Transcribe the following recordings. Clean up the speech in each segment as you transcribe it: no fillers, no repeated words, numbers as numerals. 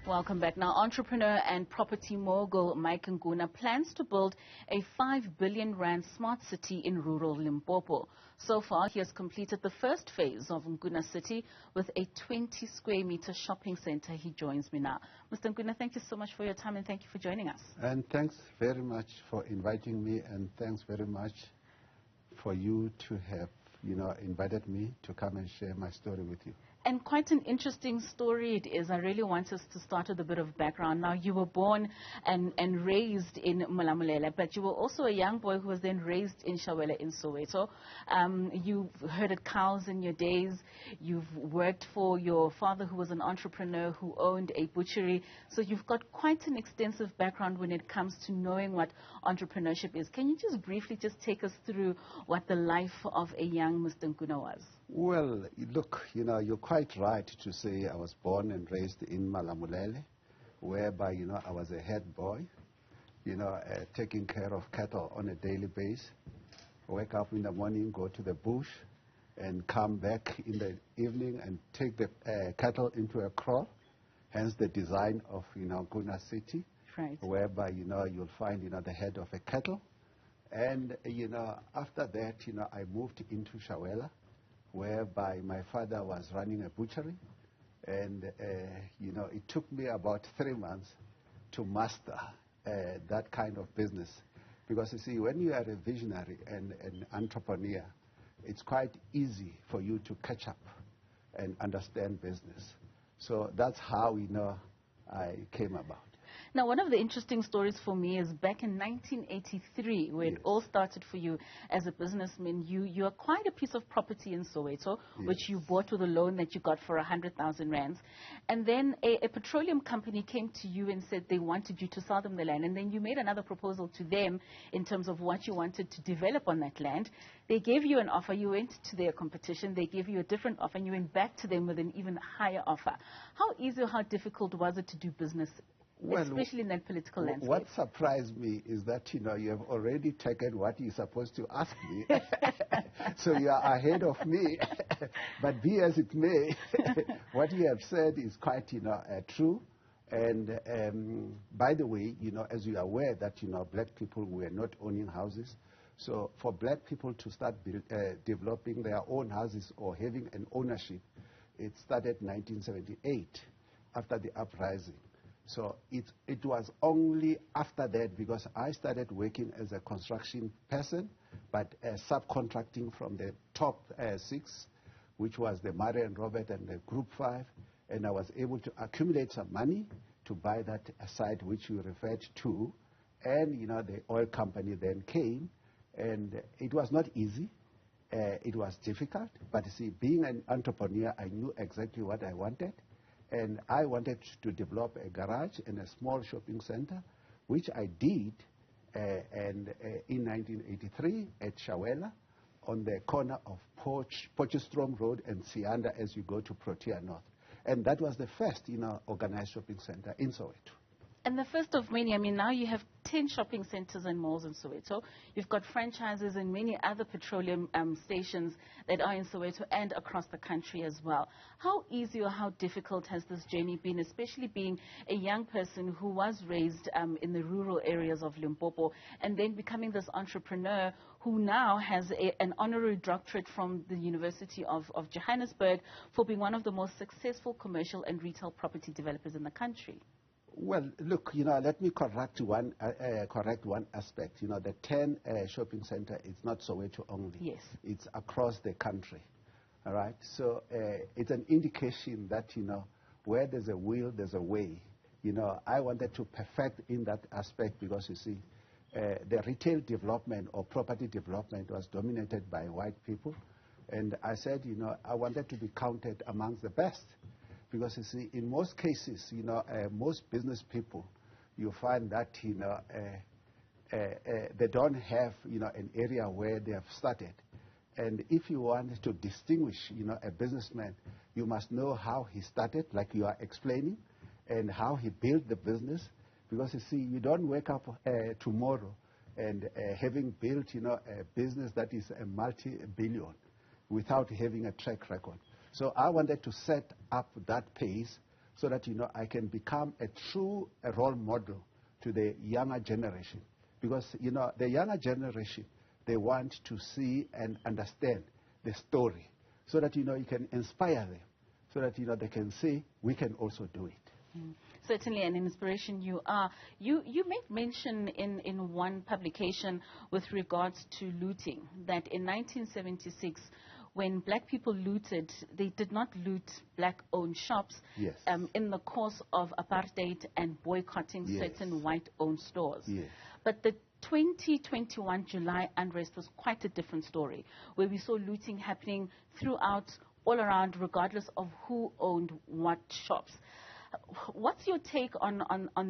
Welcome back. Now, entrepreneur and property mogul Mike Nkuna plans to build a 5 billion rand smart city in rural Limpopo. So far, he has completed the first phase of Nkuna City with a 20 square meter shopping center. He joins me now. Mr. Nkuna, thank you so much for your time and thank you for joining us. And thanks very much for inviting me, and thanks very much for you to have, invited me to come and share my story with you. And quite an interesting story it is. I really want us to start with a bit of background. Now, you were born and raised in Malamulele, but you were also a young boy who was then raised in Shawela in Soweto. You've herded cows in your days. You've worked for your father, who was an entrepreneur who owned a butchery. So you've got quite an extensive background when it comes to knowing what entrepreneurship is. Can you just briefly just take us through what the life of a young Mr. Nkuna was? Well, look, you're quite right to say I was born and raised in Malamulele, whereby, I was a head boy, taking care of cattle on a daily basis. Wake up in the morning, go to the bush, and come back in the evening and take the cattle into a kraal, hence the design of, Nkuna City, Right. whereby, you'll find, the head of a cattle. And, after that, I moved into Shawela, whereby my father was running a butchery. And, it took me about 3 months to master that kind of business. Because, you see, when you are a visionary and an entrepreneur, it's quite easy for you to catch up and understand business. So that's how, I came about. Now, one of the interesting stories for me is back in 1983, where it all started for you as a businessman. You acquired a piece of property in Soweto, which you bought with a loan that you got for 100,000 rands. And then a petroleum company came to you and said they wanted you to sell them the land. And then you made another proposal to them in terms of what you wanted to develop on that land. They gave you an offer. You went to their competition. They gave you a different offer, and you went back to them with an even higher offer. How easy or how difficult was it to do business? Well, especially in that political landscape. What surprised me is that, you have already taken what you're supposed to ask me. So you are ahead of me. But be as it may, what you have said is quite, true. And by the way, as you are aware that, black people were not owning houses. So for black people to start developing their own houses or having an ownership, it started 1978 after the uprising. So it was only after that, because I started working as a construction person, but subcontracting from the top 6, which was the Murray and Robert and the Group 5, and I was able to accumulate some money to buy that site which you referred to, and the oil company then came, and it was not easy. It was difficult, but you see, being an entrepreneur, I knew exactly what I wanted. And I wanted to develop a garage and a small shopping center, which I did in 1983 at Shawela, on the corner of Potchefstroom Road and Sianda as you go to Protea North. And that was the first, organized shopping center in Soweto. And the first of many. I mean, now you have 10 shopping centers and malls in Soweto. You've got franchises in many other petroleum stations that are in Soweto and across the country as well. How easy or how difficult has this journey been, especially being a young person who was raised in the rural areas of Limpopo and then becoming this entrepreneur who now has an honorary doctorate from the University of Johannesburg for being one of the most successful commercial and retail property developers in the country? Well, look, let me correct one aspect. The 10 shopping center, it's not Soweto only. Yes. It's across the country. All right? So it's an indication that, where there's a will, there's a way. I wanted to perfect in that aspect because, you see, the retail development or property development was dominated by white people. And I said, I wanted to be counted amongst the best. Because, you see, in most cases, most business people, you find that, they don't have, an area where they have started. And if you want to distinguish, a businessman, you must know how he started, like you are explaining, and how he built the business. Because, you see, you don't wake up tomorrow and having built, a business that is a multi-billion without having a track record. So I wanted to set up that pace so that, I can become a true role model to the younger generation. Because, the younger generation, they want to see and understand the story so that, you can inspire them, so that, they can say, we can also do it. Certainly an inspiration you are. You made mention in one publication with regards to looting, that in 1976, when black people looted, they did not loot black-owned shops. Yes. In the course of apartheid and boycotting certain white-owned stores. Yes. But the 2021 July unrest was quite a different story, where we saw looting happening throughout, all around, regardless of who owned what shops. What's your take on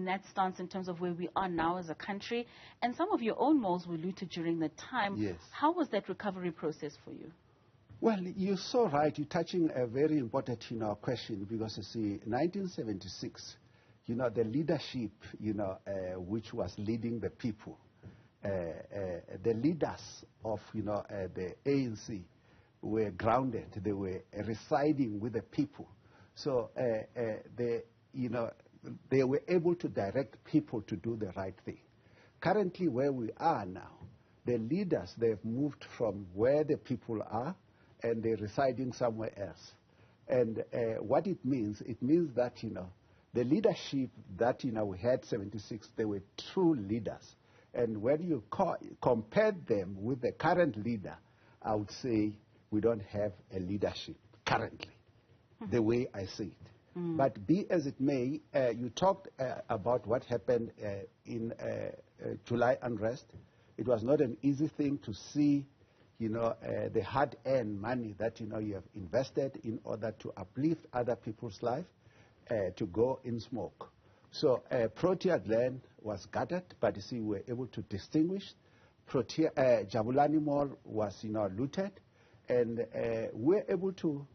that stance in terms of where we are now as a country? And some of your own malls were looted during the time. Yes. How was that recovery process for you? Well, you're so right. You're touching a very important, question, because you see, 1976, the leadership, which was leading the people, the leaders of, the ANC were grounded. They were residing with the people. So they were able to direct people to do the right thing. Currently, where we are now, the leaders, they've moved from where the people are, and they're residing somewhere else. And what it means that, the leadership that, we had 76, they were true leaders. And when you compare them with the current leader, I would say we don't have a leadership currently, the way I see it. But be as it may, you talked about what happened in July unrest. It was not an easy thing to see, the hard-earned money that, you have invested in order to uplift other people's life to go in smoke. So Protea land was gutted, but you see, we were able to distinguish. Jabulani Mall was, looted, and we were able to,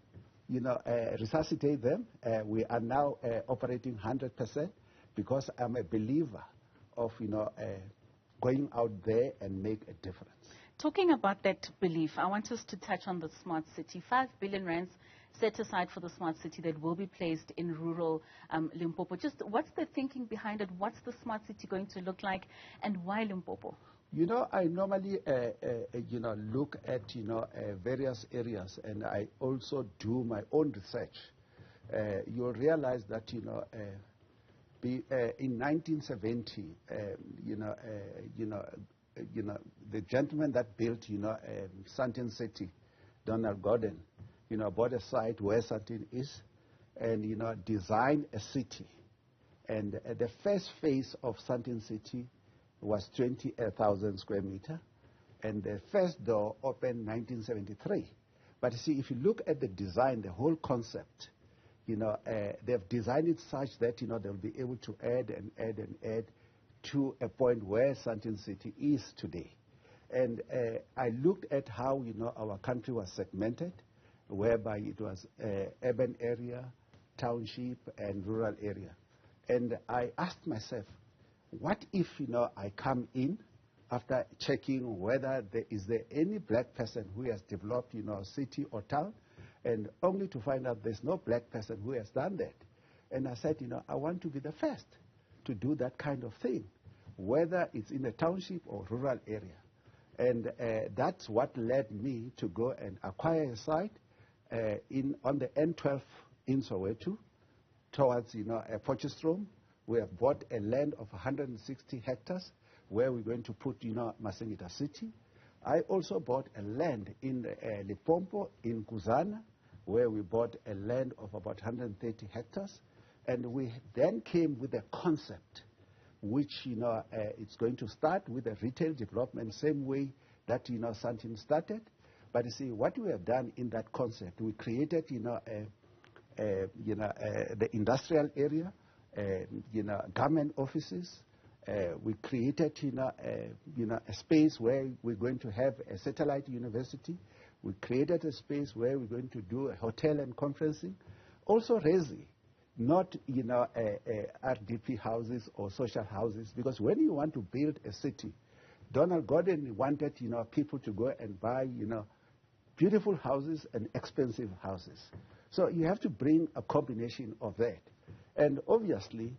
resuscitate them. We are now operating 100% because I'm a believer of, going out there and make a difference. Talking about that belief, I want us to touch on the smart city. 5 billion rands set aside for the smart city that will be placed in rural Limpopo. Just what's the thinking behind it? What's the smart city going to look like, and why Limpopo? I normally, look at, various areas, and I also do my own research. You'll realize that, in 1970, the gentleman that built, Sandton City, Donald Gordon, bought a site where Sandton is, and, designed a city. And the first phase of Sandton City was 20,000 square meter, and the first door opened 1973. But you see, if you look at the design, the whole concept, they've designed it such that, they'll be able to add and add and add to a point where Sandton City is today. And I looked at how, our country was segmented, whereby it was urban area, township, and rural area. And I asked myself, what if, I come in after checking whether there is any black person who has developed, city or town, and only to find out there's no black person who has done that. And I said, I want to be the first to do that kind of thing, whether it's in a township or rural area. And that's what led me to go and acquire a site on the N12 in Soweto, towards, a Potchefstroom. We have bought a land of 160 hectares where we're going to put, Masingita City. I also bought a land in Limpopo, in Kuzana, where we bought a land of about 130 hectares. And we then came with a concept, which, it's going to start with a retail development, same way that, Sandton started. But you see, what we have done in that concept, we created, the industrial area, government offices. We created, a space where we're going to have a satellite university. We created a space where we're going to do a hotel and conferencing. Also Resi, not, RDP houses or social houses, because when you want to build a city, Donald Gordon wanted, people to go and buy, beautiful houses and expensive houses. So you have to bring a combination of that. And obviously,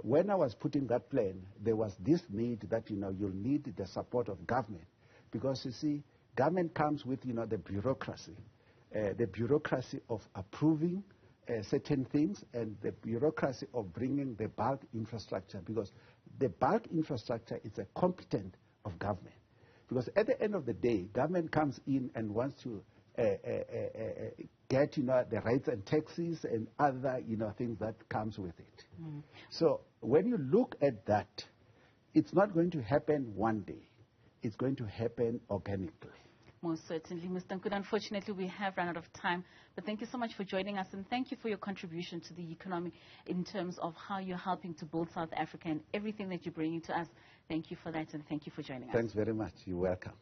when I was putting that plan, there was this need that, you'll need the support of government. Because, you see, government comes with, the bureaucracy of approving certain things and the bureaucracy of bringing the bulk infrastructure, because the bulk infrastructure is a competent of government. Because at the end of the day, government comes in and wants to get, the rates and taxes and other, things that comes with it. Mm. So when you look at that, it's not going to happen one day. It's going to happen organically. Most certainly, Mr. Nkuna. Unfortunately, we have run out of time. But thank you so much for joining us, and thank you for your contribution to the economy in terms of how you're helping to build South Africa and everything that you're bringing to us. Thank you for that, and thank you for joining us. Thanks very much. You're welcome.